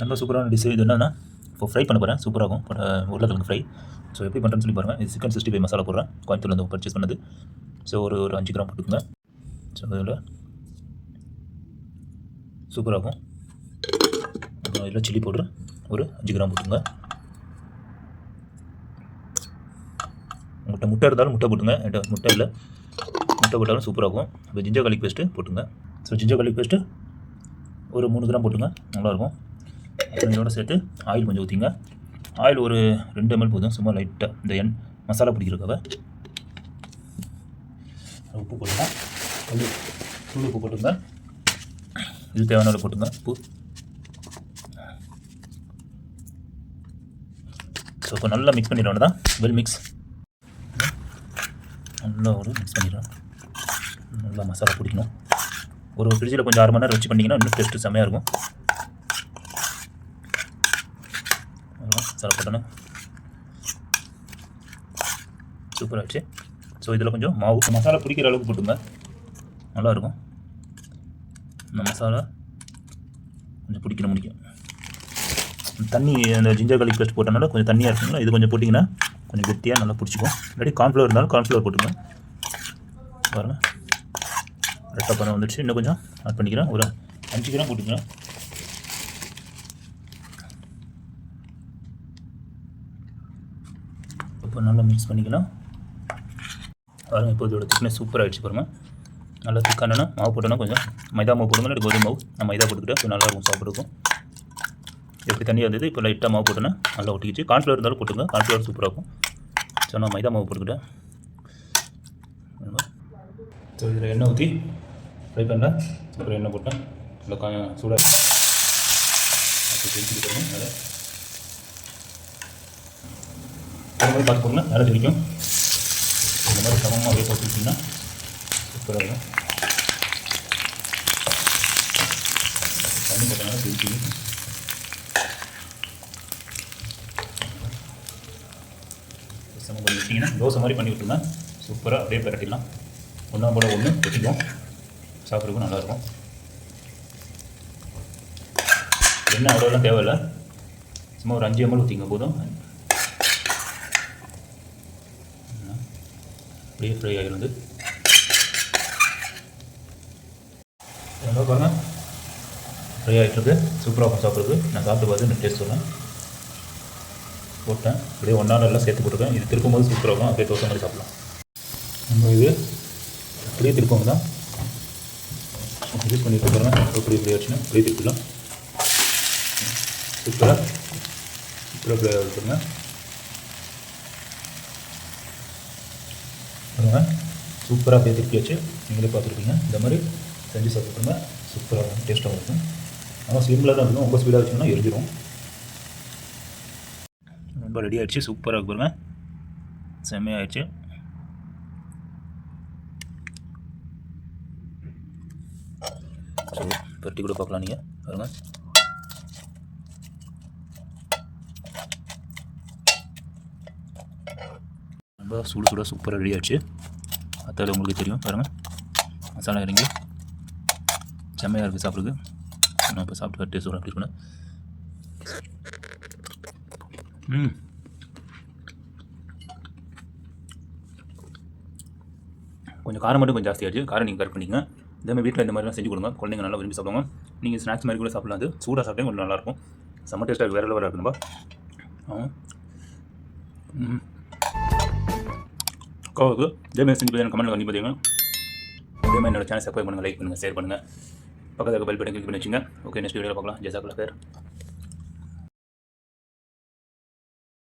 நல்ல சூப்பரான டிஷ். இது என்னன்னா இப்போ ஃப்ரை பண்ண போகிறேன். சூப்பராகும் உருளைக்கிழங்கு ஃப்ரை. ஸோ எப்படி பண்ணுறேன்னு சொல்லி பாருங்கள். இது சிக்கன் 65 மசாலா போடுறேன். கோயம்புத்தூர்லேருந்து பர்ச்சேஸ் பண்ணது. ஸோ ஒரு 5 கிராம் போட்டுக்கோங்க. ஸோ அதில் சூப்பராகும். அப்புறம் இதில் சில்லி பவுட்ரு ஒரு 5 கிராம் போட்டுங்க. முட்டை இருந்தாலும் முட்டை போட்டுங்க. முட்டை இல்லை, முட்டை போட்டாலும் சூப்பராகும். இப்போ ஜிஞ்சர் garlic பேஸ்ட்டு போட்டுங்க. ஸோ ஜிஞ்சர் garlic பேஸ்ட்டு ஒரு 3 கிராம் போட்டுங்க. நல்லாயிருக்கும். அப்புறம் இதோட சேர்த்து ஆயில் கொஞ்சம் ஊற்றிங்க. ஆயில் ஒரு 2 ml போதும். சும்மா லைட்டாக இந்த மசாலா பிடிக்கிறதுக்காக. உப்பு போட்டுங்க. தூள் உப்பு போட்டுங்க. இது தேவையான அளவு போட்டுங்க உப்பு. ஸோ இப்போ நல்லா மிக்ஸ் பண்ணிடுவோம். தான் வெல் மிக்ஸ். நல்லா மிக்ஸ் பண்ணிடுறோம். நல்லா மசாலா பிடிக்கணும். ஒரு ஃப்ரிட்ஜில் கொஞ்சம் 6 மணி நேரம் வச்சு பண்ணிங்கன்னா இன்னும் டேஸ்ட்டு செம்மையாக இருக்கும். மசாலா போட்டோன்னா சூப்பராகிடுச்சு. ஸோ இதில் கொஞ்சம் மாவு மசாலா பிடிக்கிற அளவுக்கு போட்டுங்க. நல்லாயிருக்கும். இந்த மசாலா கொஞ்சம் பிடிக்கணும். தண்ணி அந்த ஜிஞ்சர் garlic பேஸ்ட் போட்டனால கொஞ்சம் தண்ணியாக இருக்குங்களா, இது கொஞ்சம் போட்டிங்கன்னா கொஞ்சம் கெட்டியாக நல்லா பிடிச்சிக்கும். இல்லாட்டி கார்ன்ஃப்ளவர் இருந்தாலும் கார்ன்ஃப்ளவர் போட்டுங்க. பாருங்கள் ரெட்டாக பண்ண வந்துடுச்சு. இன்னும் கொஞ்சம் ஆட் பண்ணிக்கிறேன். ஒரு 5 கிராம் போட்டுக்கிறேன். இப்போ நல்லா மிக்ஸ் பண்ணிக்கலாம். பாருங்கள் இப்போ இதோட திக்னஸ் சூப்பராக ஆகிடுச்சு. பாருங்கள் நல்லா திக்கானா மாவு போட்டோன்னா கொஞ்சம் மைதா மாவு போடுங்க, இல்லை கோதுமை மாவு. நான் மைதா போட்டுக்கிட்டேன். இப்போ நல்லாயிருக்கும் சாப்பிட்றதுக்கும். எப்படி தண்ணியாக இருந்தது, இப்போ லைட்டாக மாவு போட்டோன்னா நல்லா ஒட்டிக்கிச்சு. கார்ன்ஃப்ளவர் இருந்தாலும் போட்டுங்க, கார்ன்ஃப்ளவர் சூப்பராக இருக்கும். ஸோ நான் மைதா மாவு போட்டுக்கிட்டேன். ஸோ இதில் எண்ணெய் ஊற்றி ஃப்ரை பண்ணேன். அப்புறம் எண்ணெய் போட்டேன். நல்லா சூடாக அப்படி தெரிஞ்சுக்கிட்டோம். நல்லா அது மாதிரி பார்த்து போடுங்க, நல்லா தெரிக்கும். இந்த மாதிரி சமமாக அப்படியே போட்டுக்கிட்டிங்கன்னா சூப்பராக இருக்கும். தண்ணி போட்டனால தெரிஞ்சுக்கணும். கொஞ்சம் விட்டிங்கன்னா தோசை மாதிரி பண்ணி விட்டுருங்க. சூப்பராக அப்படியே பிரட்டிடலாம். ஒன்றா போட ஒன்று வெட்டிக்கும். சாப்பிட்றதுக்கும் நல்லாயிருக்கும். எண்ணெய் அவ்வளோலாம் தேவையில்லை. சும்மா ஒரு 5 ml ஊற்றிங்க போதும். அப்படியே ஃப்ரை ஆகிருந்து எவ்வளோ பாருங்கள் ஃப்ரை ஆகிட்டுருக்கு. சூப்பராக இருக்கும் சாப்பிட்றதுக்கு. நான் சாப்பிட்டு பார்த்து இந்த டேஸ்ட் சொல்லேன். போட்டேன் அப்படியே ஒன்றா எல்லாம் சேர்த்து போட்டுருக்கேன். இது திருப்பும் போது சூப்பராக இருக்கும். அப்படியே தோசை மாதிரி சாப்பிடலாம். நம்ம இது அப்படியே திருப்பம் தான் யூஸ் பண்ணிட்டு பாருங்கள். எப்படி ஆச்சுன்னா அப்படியே திருப்பிடலாம். சூப்பராக ஃப்ரை ஆகிட்டுருங்க. பாருங்க சூப்பராக அப்படியே திருப்பியாச்சு. நீங்களே பார்த்துருப்பீங்க. இந்த மாதிரி செஞ்சு சாப்பிட்டுருங்க. சூப்பராக டேஸ்ட்டாக இருக்கும். ஆனால் சிம்பிளாக தான் இருக்கும். ரொம்ப ஸ்பீடாக வச்சிங்கன்னா எரிஞ்சிடும். ரொம்ப ரெடி ஆகிடுச்சு. சூப்பராக இருக்கு பாருங்கள். செம்மையாகிடுச்சு. ஸோ பரட்டி கூட பார்க்கலாம். நீங்கள் பாருங்கள். ரொம்ப சுட சூப்பராக ரெடி ஆகிடுச்சு. அத்தால உங்களுக்கு தெரியும். பாருங்கள் மசாலா இறங்கி செம்மையாக இருக்குது சாப்பிட்றதுக்கு. நான் இப்போ சாப்பிட்டு டேஸ்ட் அப்படி இருக்கணும். கொஞ்சம் காரம் மட்டும் கொஞ்சம் ஜாஸ்தியாகிடுச்சு. காரம் நீங்கள் கரெக்ட் பண்ணிங்க. இதேமாதிரி வீட்டில் இந்த மாதிரிலாம் செஞ்சு கொடுங்க. குழந்தைங்க நல்லா விரும்பி சாப்பிடுவாங்க. நீங்கள் ஸ்நாக்ஸ் மாதிரி கூட சாப்பிடலாம். அது சூடாக சாப்பிட்டே கொஞ்சம் நல்லாயிருக்கும். செம்ம டேஸ்ட்டாக வேறு லெவலாக இருக்குதுப்பா. அக்காவுக்கு இதேமாதிரி செஞ்சு பார்த்தீங்கன்னா கமெண்ட்டில் பண்ணி பார்த்தீங்கன்னா இதேமாதிரி என்னோட சேனல் சப்ஸ்கிரைப் பண்ணுங்கள், லைக் பண்ணுங்கள், ஷேர் பண்ணுங்கள். பக்கத்தில் பெல் பட்டன் கிளிக் பண்ணி வச்சுங்க. ஓகே, நெக்ஸ்ட் வீடியோவில் பார்க்கலாம். ஜெசாக்குல்லா பேர்.